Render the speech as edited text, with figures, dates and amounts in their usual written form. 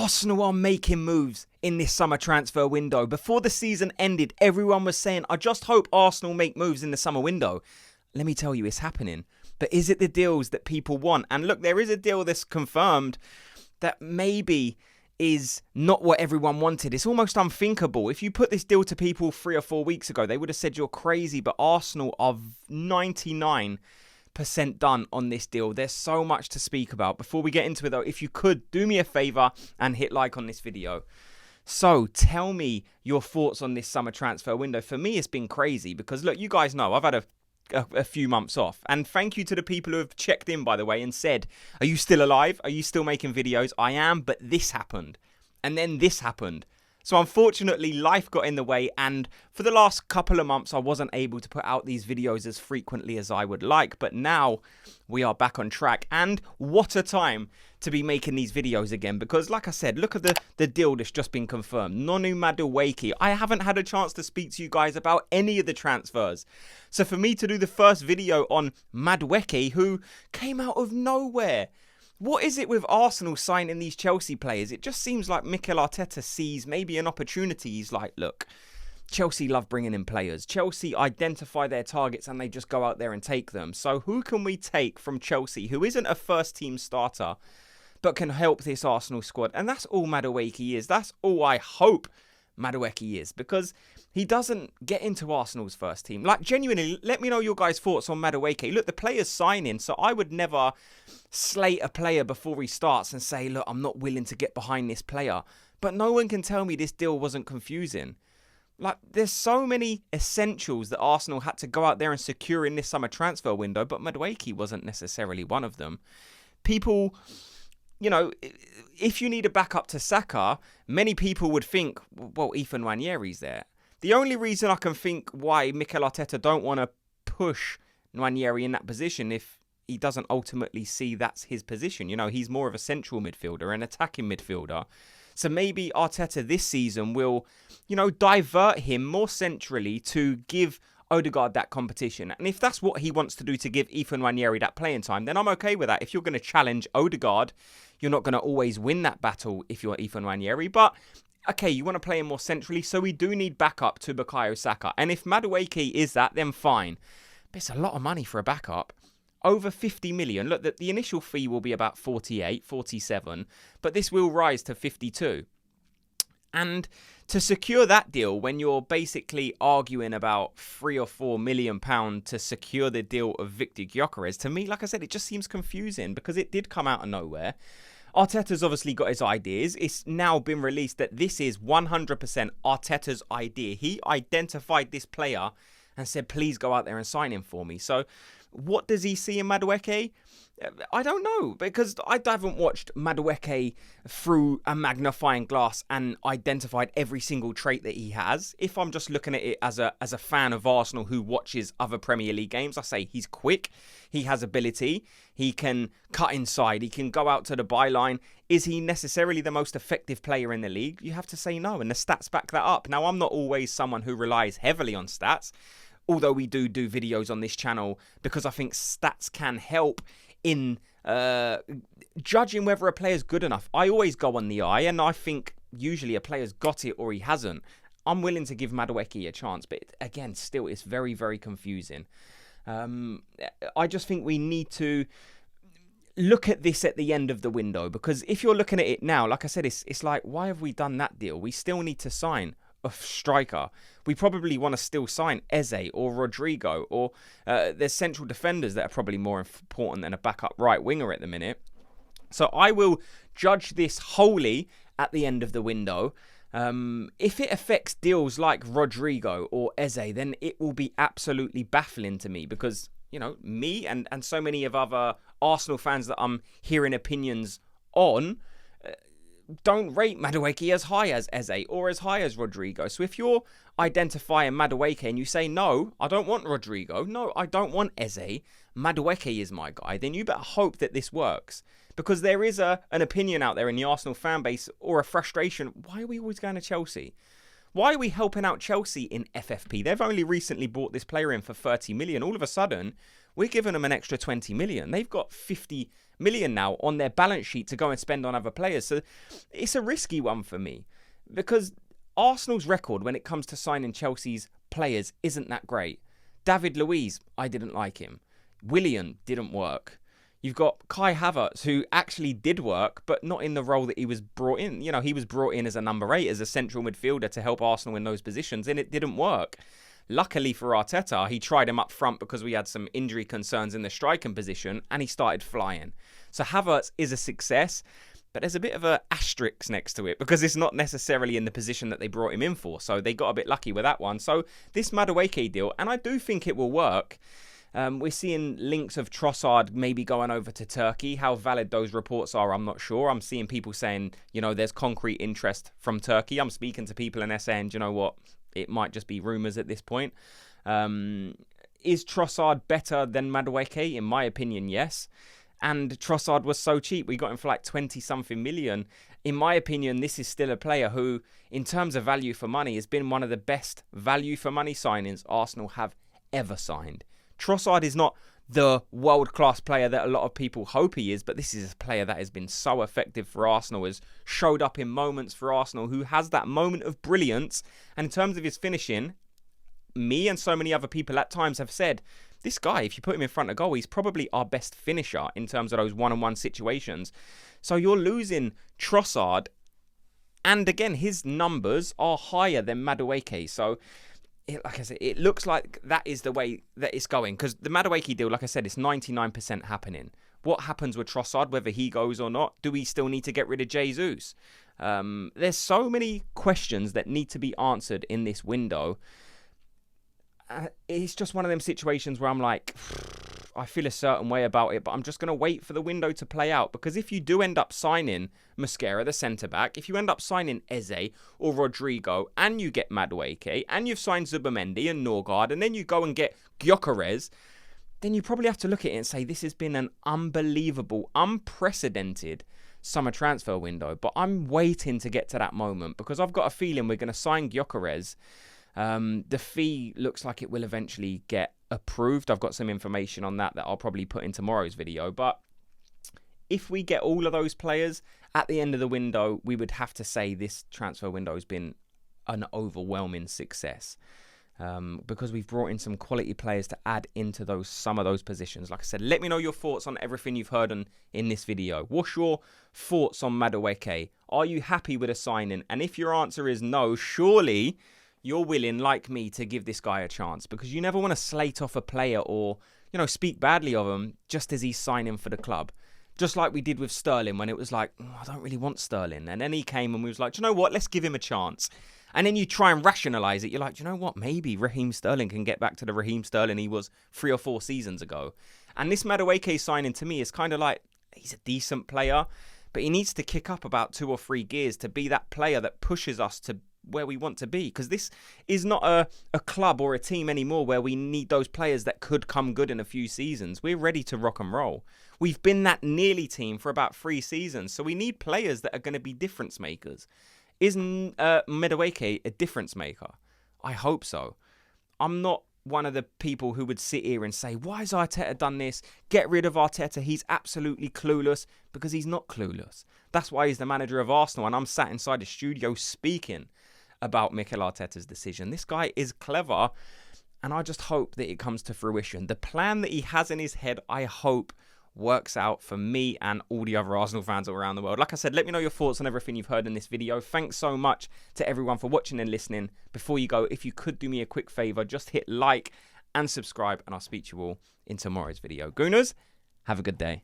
Arsenal are making moves in this summer transfer window. Before the season ended, everyone was saying, I just hope Arsenal make moves in the summer window. Let me tell you, it's happening. But is it the deals that people want? And look, there is a deal that's confirmed that maybe is not what everyone wanted. It's almost unthinkable. If you put this deal to people 3 or 4 weeks ago, they would have said you're crazy. But Arsenal are 99% done on this deal. There's so much to speak about. Before we get into it though, if you could do me a favor and hit like on this video. So tell me your thoughts on this summer transfer window. For me, it's been crazy because look, you guys know I've had a few months off, and thank you to the people who have checked in, by the way, and said, are you still alive? Are you still making videos? I am, but this happened and then this happened. So unfortunately, life got in the way, and for the last couple of months, I wasn't able to put out these videos as frequently as I would like. But now we are back on track, and what a time to be making these videos again. Because like I said, look at the deal that's just been confirmed. Nonu Madueke. I haven't had a chance to speak to you guys about any of the transfers. So for me to do the first video on Madueke, who came out of nowhere. What is it with Arsenal signing these Chelsea players? It just seems like Mikel Arteta sees maybe an opportunity. He's like, look, Chelsea love bringing in players. Chelsea identify their targets and they just go out there and take them. So who can we take from Chelsea who isn't a first team starter but can help this Arsenal squad? And that's all Madueke is. That's all I hope Madueke is, because he doesn't get into Arsenal's first team. Like, genuinely, let me know your guys' thoughts on Madueke. Look, the player's signing, so I would never slate a player before he starts and say, look, I'm not willing to get behind this player. But no one can tell me this deal wasn't confusing. Like, there's so many essentials that Arsenal had to go out there and secure in this summer transfer window, but Madueke wasn't necessarily one of them. People, you know, if you need a backup to Saka, many people would think, well, Ethan Nwaneri's there. The only reason I can think why Mikel Arteta don't want to push Nwaneri in that position if he doesn't ultimately see that's his position. You know, he's more of a central midfielder, an attacking midfielder. So maybe Arteta this season will, you know, divert him more centrally to give Odegaard that competition. And if that's what he wants to do to give Ethan Nwaneri that playing time, then I'm okay with that. If you're going to challenge Odegaard, you're not going to always win that battle if you're Ethan Nwaneri. But okay, you want to play him more centrally, so we do need backup to Bukayo Saka. And if Madueke is that, then fine. But it's a lot of money for a backup. Over 50 million. Look, the initial fee will be about 48, 47, but this will rise to 52. And to secure that deal, when you're basically arguing about £3 or £4 million to secure the deal of Victor Gyökeres, to me, like I said, it just seems confusing because it did come out of nowhere. Arteta's obviously got his ideas. It's now been released that this is 100% Arteta's idea. He identified this player and said, please go out there and sign him for me. So what does he see in Madueke? I don't know, because I haven't watched Madueke through a magnifying glass and identified every single trait that he has. If I'm just looking at it as a fan of Arsenal who watches other Premier League games, I say he's quick, he has ability, he can cut inside, he can go out to the byline. Is he necessarily the most effective player in the league? You have to say no, and the stats back that up. Now, I'm not always someone who relies heavily on stats, although we do videos on this channel because I think stats can help in judging whether a player's good enough. I always go on the eye, and I think usually a player's got it or he hasn't. I'm willing to give Madueke a chance, but again, still, it's very, very confusing. I just think we need to look at this at the end of the window, because if you're looking at it now, like I said, it's like, why have we done that deal? We still need to sign a striker. We probably want to still sign Eze or Rodrigo, or there's central defenders that are probably more important than a backup right winger at the minute. So I will judge this wholly at the end of the window. If it affects deals like Rodrigo or Eze, then it will be absolutely baffling to me, because, you know, me and so many of other Arsenal fans that I'm hearing opinions on don't rate Madueke as high as Eze or as high as Rodrigo. So if you're identifying Madueke and you say, no, I don't want Rodrigo, no, I don't want Eze, Madueke is my guy, then you better hope that this works. Because there is an opinion out there in the Arsenal fan base, or a frustration, why are we always going to Chelsea? Why are we helping out Chelsea in FFP? They've only recently bought this player in for 30 million. All of a sudden, we're giving them an extra 20 million. They've got 50 million now on their balance sheet to go and spend on other players. So it's a risky one for me because Arsenal's record when it comes to signing Chelsea's players isn't that great. David Luiz, I didn't like him. Willian didn't work. You've got Kai Havertz, who actually did work, but not in the role that he was brought in. You know, he was brought in as a number 8, as a central midfielder to help Arsenal in those positions, and it didn't work. Luckily for Arteta, he tried him up front because we had some injury concerns in the striking position, and he started flying. So Havertz is a success, but there's a bit of an asterisk next to it because it's not necessarily in the position that they brought him in for. So they got a bit lucky with that one. So this Madueke deal, and I do think it will work. We're seeing links of Trossard maybe going over to Turkey. How valid those reports are, I'm not sure. I'm seeing people saying, you know, there's concrete interest from Turkey. I'm speaking to people and they're saying, you know what, it might just be rumours at this point. Is Trossard better than Madueke? In my opinion, yes. And Trossard was so cheap. We got him for like 20-something million. In my opinion, this is still a player who, in terms of value for money, has been one of the best value for money signings Arsenal have ever signed. Trossard is not the world-class player that a lot of people hope he is, but this is a player that has been so effective for Arsenal, has showed up in moments for Arsenal, who has that moment of brilliance. And in terms of his finishing, me and so many other people at times have said, this guy, if you put him in front of goal, he's probably our best finisher in terms of those one-on-one situations. So you're losing Trossard, and again, his numbers are higher than Madueke. So like I said, it looks like that is the way that it's going. Because the Madueke deal, like I said, it's 99% happening. What happens with Trossard, whether he goes or not? Do we still need to get rid of Jesus? There's so many questions that need to be answered in this window. It's just one of them situations where I'm like, I feel a certain way about it, but I'm just going to wait for the window to play out. Because if you do end up signing Mosquera, the centre-back, if you end up signing Eze or Rodrigo, and you get Madueke, and you've signed Zubamendi and Norgard, and then you go and get Gyökeres, then you probably have to look at it and say, this has been an unbelievable, unprecedented summer transfer window. But I'm waiting to get to that moment, because I've got a feeling we're going to sign Gyökeres. The fee looks like it will eventually get approved. I've got some information on that I'll probably put in tomorrow's video. But if we get all of those players at the end of the window, we would have to say this transfer window has been an overwhelming success. Because we've brought in some quality players to add into some of those positions. Like I said, let me know your thoughts on everything you've heard in this video. What's your thoughts on Madueke? Are you happy with a signing? And if your answer is no, surely you're willing, like me, to give this guy a chance, because you never want to slate off a player or, you know, speak badly of him just as he's signing for the club. Just like we did with Sterling when it was like, I don't really want Sterling. And then he came and we was like, do you know what? Let's give him a chance. And then you try and rationalise it. You're like, do you know what? Maybe Raheem Sterling can get back to the Raheem Sterling he was 3 or 4 seasons ago. And this Madueke signing to me is kind of like, he's a decent player, but he needs to kick up about 2 or 3 gears to be that player that pushes us to where we want to be. Because this is not a club or a team anymore where we need those players that could come good in a few seasons. We're ready to rock and roll. We've been that nearly team for about 3 seasons. So we need players that are going to be difference makers. Isn't Madueke a difference maker? I hope so. I'm not one of the people who would sit here and say, why has Arteta done this? Get rid of Arteta. He's absolutely clueless, because he's not clueless. That's why he's the manager of Arsenal, and I'm sat inside the studio speaking about Mikel Arteta's decision. This guy is clever, and I just hope that it comes to fruition. The plan that he has in his head, I hope, works out for me and all the other Arsenal fans all around the world. Like I said, let me know your thoughts on everything you've heard in this video. Thanks so much to everyone for watching and listening. Before you go, if you could do me a quick favour, just hit like and subscribe, and I'll speak to you all in tomorrow's video. Gooners, have a good day.